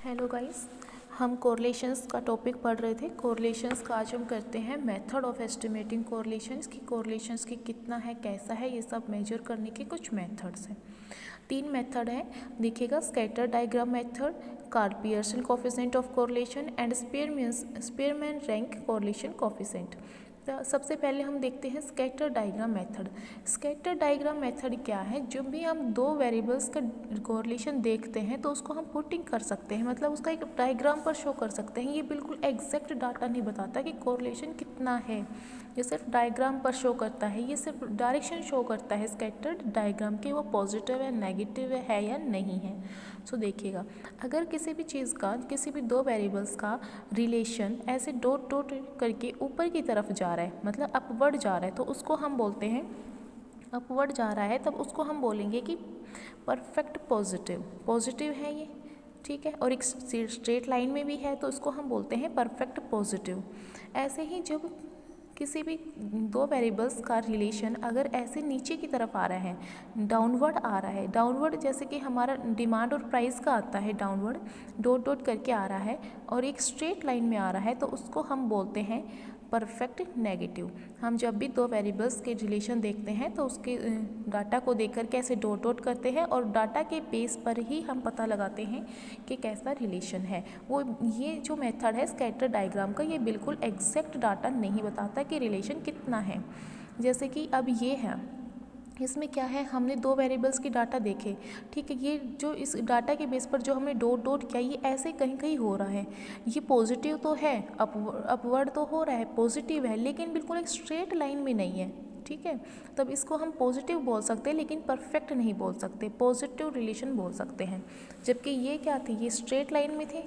Hello guys, हम correlations का topic पढ़ रहे थे। कोरिलेशंस का आज हम करते हैं मेथड ऑफ एस्टिमेटिंग कोरिलेशंस की कोरिलेशंस की कितना है, कैसा है, ये सब मेजर करने के कुछ मेथड्स हैं। 3 मेथड हैं, देखिएगा, scatter diagram method, Karl Pearson coefficient of correlation and Spearman rank correlation coefficient. तो सबसे पहले हम देखते हैं scatter diagram method. Scatter diagram method क्या है? जब भी हम दो वेरिएबल्स का कोरिलेशन देखते हैं तो उसको हम पुटिंग कर सकते हैं, मतलब उसका एक डायग्राम पर शो कर सकते हैं। ये बिल्कुल एग्जैक्ट डाटा नहीं बताता कि कोरिलेशन कितना है, ये सिर्फ डायग्राम पर शो करता है, ये सिर्फ डायरेक्शन शो करता है स्कैटर डायग्राम की, वो पॉजिटिव है, नेगेटिव है या नहीं है। सो देखिएगा, अगर किसी भी चीज़ का, किसी भी दो वेरिएबल्स का रिलेशन ऐसे डॉट डॉट करके ऊपर की तरफ जा रहा है, मतलब अपवर्ड जा रहा है, तो उसको हम बोलते हैं, अपवर्ड जा रहा है तब उसको हम बोलेंगे कि परफेक्ट पॉजिटिव, पॉजिटिव है ये, ठीक है। और एक स्ट्रेट लाइन में भी है तो इसको हम बोलते हैं परफेक्ट पॉजिटिव। ऐसे ही जब किसी भी दो वेरिएबल्स का रिलेशन अगर ऐसे नीचे की तरफ आ रहा है, डाउनवर्ड आ रहा है, डाउनवर्ड जैसे कि हमारा डिमांड और प्राइस का आता है, डाउनवर्ड डॉट डॉट करके आ रहा है और एक स्ट्रेट लाइन में आ रहा है, तो उसको हम बोलते हैं परफेक्ट नेगेटिव। हम जब भी दो वेरिएबल्स के रिलेशन देखते हैं तो उसके डाटा को देखकर कैसे डॉट डॉट करते हैं और डाटा के बेस पर ही हम पता लगाते हैं कि कैसा रिलेशन है वो। ये जो मेथड है स्कैटर डायग्राम का, ये बिल्कुल एग्जैक्ट डाटा नहीं बताता कि रिलेशन कितना है। जैसे कि अब ये है, इसमें क्या है, हमने दो वेरिएबल्स की डाटा देखे, ठीक है। ये जो इस डाटा के बेस पर जो हमने डॉट डॉट किया, ये ऐसे कहीं कहीं हो रहा है, ये पॉजिटिव तो है, अपवर्ड तो हो रहा है, पॉजिटिव है, लेकिन बिल्कुल एक स्ट्रेट लाइन में नहीं है, ठीक है। तब इसको हम पॉजिटिव बोल सकते हैं, लेकिन परफेक्ट नहीं बोल सकते, पॉजिटिव रिलेशन बोल सकते हैं। जबकि ये क्या थी, ये स्ट्रेट लाइन में थे,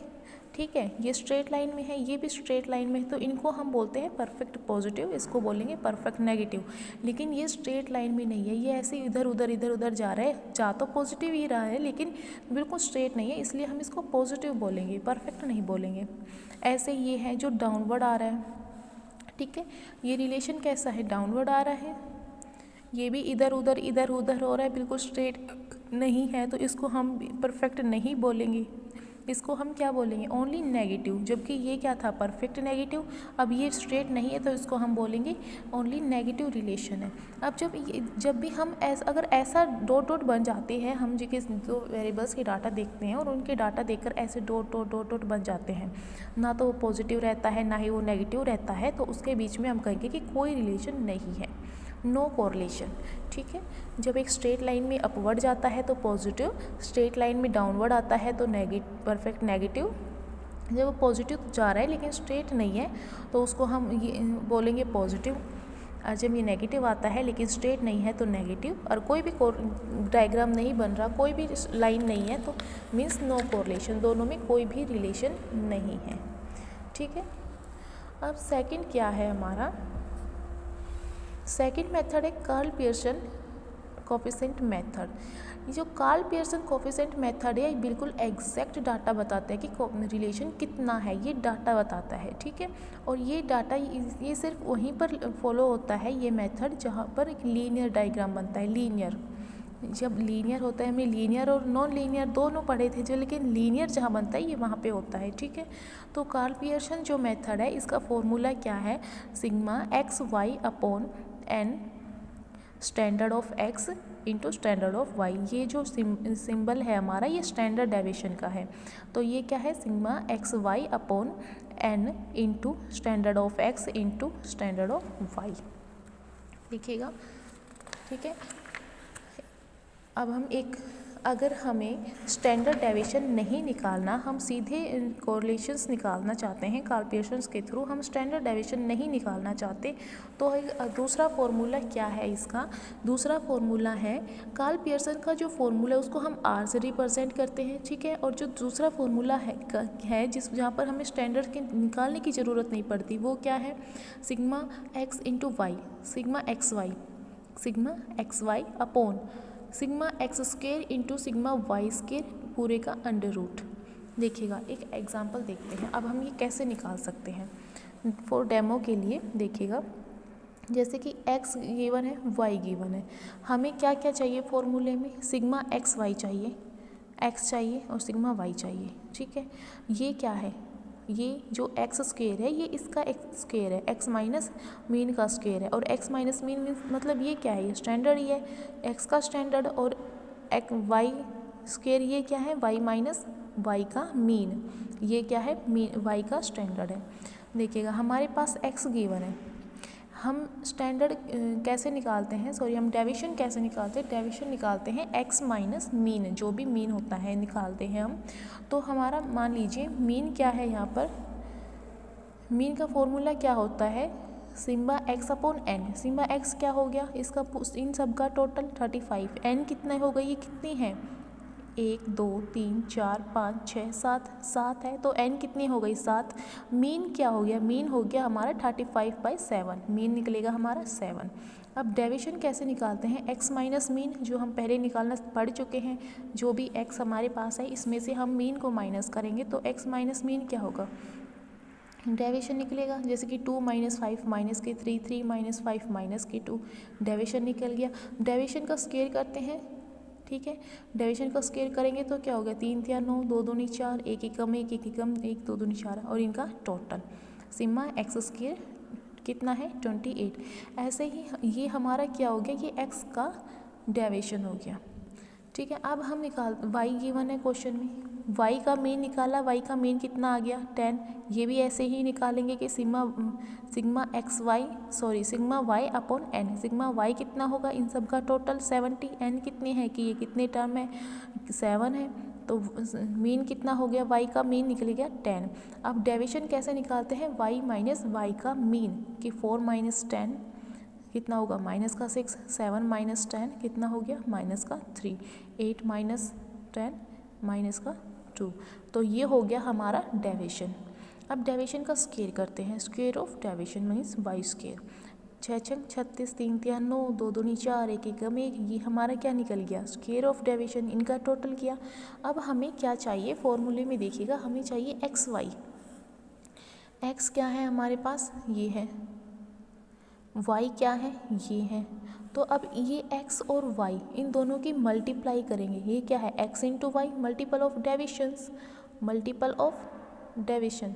ठीक है, ये स्ट्रेट लाइन में है, ये भी स्ट्रेट लाइन में है, तो इनको हम बोलते हैं परफेक्ट पॉजिटिव, इसको बोलेंगे परफेक्ट नेगेटिव। लेकिन ये स्ट्रेट लाइन में नहीं है, ये ऐसे इधर उधर जा रहा है, जा तो पॉजिटिव ही रहा है लेकिन बिल्कुल स्ट्रेट नहीं है, इसलिए हम इसको पॉजिटिव बोलेंगे, परफेक्ट नहीं बोलेंगे। ऐसे ये है जो डाउनवर्ड आ रहा है, ठीक है, ये रिलेशन कैसा है, डाउनवर्ड आ रहा है, ये भी इधर उधर हो रहा है, बिल्कुल स्ट्रेट नहीं है, तो इसको हम परफेक्ट नहीं बोलेंगे, इसको हम क्या बोलेंगे, ओनली नेगेटिव। जबकि ये क्या था, परफेक्ट नेगेटिव। अब ये स्ट्रेट नहीं है तो इसको हम बोलेंगे ओनली नेगेटिव रिलेशन है। अब जब भी हम अगर ऐसा डॉट डॉट बन जाते हैं, हम जो कि दो वेरिएबल्स के डाटा देखते हैं और उनके डाटा देखकर ऐसे डॉट डॉट बन जाते हैं, ना तो वो पॉजिटिव रहता है ना ही वो नेगेटिव रहता है, तो उसके बीच में हम कहेंगे कि कोई रिलेशन नहीं है, नो कोरिलेशन, ठीक है। जब एक स्ट्रेट लाइन में अपवर्ड जाता है तो पॉजिटिव, स्ट्रेट लाइन में डाउनवर्ड आता है तो परफेक्ट नेगेटिव। जब वो पॉजिटिव जा रहा है लेकिन स्ट्रेट नहीं है तो उसको हम ये बोलेंगे पॉजिटिव। और जब ये नेगेटिव आता है लेकिन स्ट्रेट नहीं है तो नेगेटिव। और कोई भी डायग्राम नहीं बन रहा, कोई भी लाइन नहीं है, तो मीन्स नो कोरिलेशन, दोनों में कोई भी रिलेशन नहीं है, ठीक है। अब सेकंड क्या है हमारा, सेकंड मेथड है कार्ल पियर्सन कोफिशिएंट मेथड। ये जो कार्ल पियर्सन कोफिशिएंट मेथड है, ये बिल्कुल एग्जैक्ट डाटा बताता है कि रिलेशन कितना है, ये डाटा बताता है, ठीक है। और ये डाटा ये सिर्फ वहीं पर फॉलो होता है, ये मेथड जहाँ पर एक लीनियर डायग्राम बनता है, लीनियर। जब लीनियर होता है, हमने लीनियर और नॉन लीनियर दोनों पढ़े थे जो, लेकिन लीनियर जहाँ बनता है ये वहाँ पे होता है, ठीक है। तो कार्ल पियर्सन जो मेथड है, इसका फॉर्मूला क्या है, sigma X Y upon N standard of X into standard of Y. ये जो सिंबल है हमारा, ये स्टैंडर्ड डेविएशन का है, तो ये क्या है, sigma X Y upon N into standard of X into standard of Y, देखिएगा, ठीक है। अब हम अगर हमें स्टैंडर्ड डेविएशन नहीं निकालना, हम सीधे कोरिलेशंस निकालना चाहते हैं कार्ल पियर्सन के थ्रू, हम स्टैंडर्ड डेविएशन नहीं निकालना चाहते, तो दूसरा फॉर्मूला क्या है इसका, दूसरा फॉर्मूला है कार्ल पियर्सन का जो फॉर्मूला है उसको हम आर से रिप्रेजेंट करते हैं, ठीक है। और जो दूसरा फॉर्मूला है जहाँ पर हमें स्टैंडर्ड के निकालने की ज़रूरत नहीं पड़ती, वो क्या है, sigma X into Y, sigma X Y upon sigma X square into sigma Y square पूरे का अंडर रूट। देखिएगा, एक एग्जांपल देखते हैं, अब हम ये कैसे निकाल सकते हैं फॉर डेमो के लिए। देखिएगा, जैसे कि x गिवन है, y गिवन है, हमें क्या क्या चाहिए फॉर्मूले में, सिग्मा एक्स वाई चाहिए, एक्स चाहिए और सिग्मा वाई चाहिए। ठीक है, ये क्या है, ये जो एक्स स्क्वेयर है ये इसका एक्स स्क्वेयर है, एक्स माइनस मीन का स्क्वेयर है, और एक्स माइनस मीन मीन्स मतलब ये क्या है, ये स्टैंडर्ड ही है एक्स का स्टैंडर्ड, और एक वाई स्क्वेयर ये क्या है, वाई माइनस वाई का मीन, ये क्या है, मीन वाई का स्टैंडर्ड है। देखिएगा हमारे पास एक्स गिवन है, हम स्टैंडर्ड कैसे निकालते हैं, सॉरी हम डेविएशन कैसे निकालते हैं, डेविएशन निकालते हैं एक्स माइनस मीन, जो भी मीन होता है निकालते हैं हम। तो हमारा मान लीजिए मीन क्या है, यहाँ पर मीन का फॉर्मूला क्या होता है, सिम्बा एक्स अपॉन एन। सिम्बा एक्स क्या हो गया, इसका इन सब का टोटल 35, एन कितने हो गई, ये कितनी है 1 2 3 4 5 6 7 7 है, तो एन कितनी हो गई 7। मीन क्या हो गया, मीन हो गया हमारा 35/7, मीन निकलेगा हमारा 7। अब डेविएशन कैसे निकालते हैं, एक्स माइनस मीन जो हम पहले निकालना पढ़ चुके हैं, जो भी एक्स हमारे पास है इसमें से हम मीन को माइनस करेंगे, तो एक्स माइनस मीन क्या होगा, डेविएशन निकलेगा। जैसे कि 2 - 5 - 3 3 - 5 - 2 डेविएशन निकल गया। डेविएशन का स्क्वायर करते हैं, ठीक है, डेविएशन का स्क्वायर करेंगे तो क्या होगा, 3 3 9 2 2 4, 1 1 कम 1 1 कम 1 2 2 4, और इनका टोटल सिम्मा एक्स स्क्वायर कितना है 28। ऐसे ही ये हमारा क्या हो गया, ये एक्स का डेविएशन हो गया। ठीक है, अब हम निकाल वाई गिवन है क्वेश्चन में, वाई का मीन निकाला, वाई का मीन कितना आ गया 10। ये भी ऐसे ही निकालेंगे कि sigma X Y sorry sigma Y upon N, sigma Y कितना होगा, इन सब का टोटल 70, एन कितनी है कि ये कितने टर्म है 7 है, तो मीन कितना हो गया, वाई का मीन निकल गया 10। अब डेविएशन कैसे निकालते हैं, वाई माइनस वाई का मीन कि 4 - 10 कितना होगा माइनस का 6, 7 - 10 कितना हो गया माइनस का 3, 8 - 10 माइनस का 2, तो ये हो गया हमारा डेविएशन। अब डेविएशन का स्क्वायर करते हैं, square of deviation means Y square, 6 6 36 3 3 9 2 2 4 1 1 कम 1, ये हमारा क्या निकल गया स्क्वायर ऑफ डेविएशन, इनका टोटल किया। अब हमें क्या चाहिए, फॉर्मूले में देखिएगा हमें चाहिए एक्स वाई, एक्स क्या है हमारे पास ये है, y क्या है ये है, तो अब ये x और y इन दोनों की मल्टीप्लाई करेंगे, ये क्या है x into Y, multiple of deviations, multiple of deviation,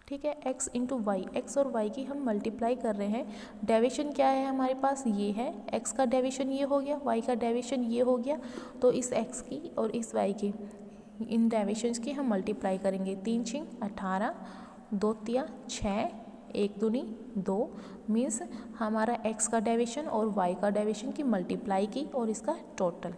ठीक है, x इंटू वाई, एक्स और y की हम मल्टीप्लाई कर रहे हैं। डेविएशन क्या है हमारे पास ये है, x का डेविएशन ये हो गया, y का डेविएशन ये हो गया, तो इस x की और इस y की इन डेविएशंस की हम मल्टीप्लाई करेंगे, 3 6 18 2 3 6 1 दूनी 2 मीन्स हमारा x का डेविएशन और y का डेविएशन की मल्टीप्लाई की और इसका टोटल।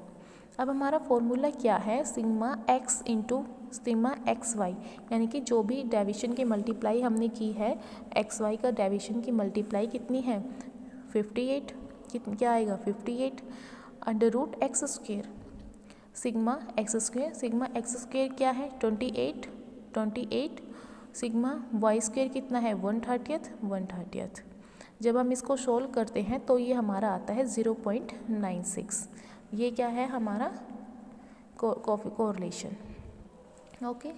अब हमारा फॉर्मूला क्या है, sigma x into sigma X Y, यानी कि जो भी डेविएशन की मल्टीप्लाई हमने की है एक्स वाई का डेविएशन की मल्टीप्लाई कितनी है 58, क्या आएगा 58 under root X square sigma X square क्या है 28 सिग्मा वाई स्क्वेयर कितना है 1/30। जब हम इसको सोल्व करते हैं तो ये हमारा आता है 0.96, ये क्या है हमारा कोरिलेशन। ओके।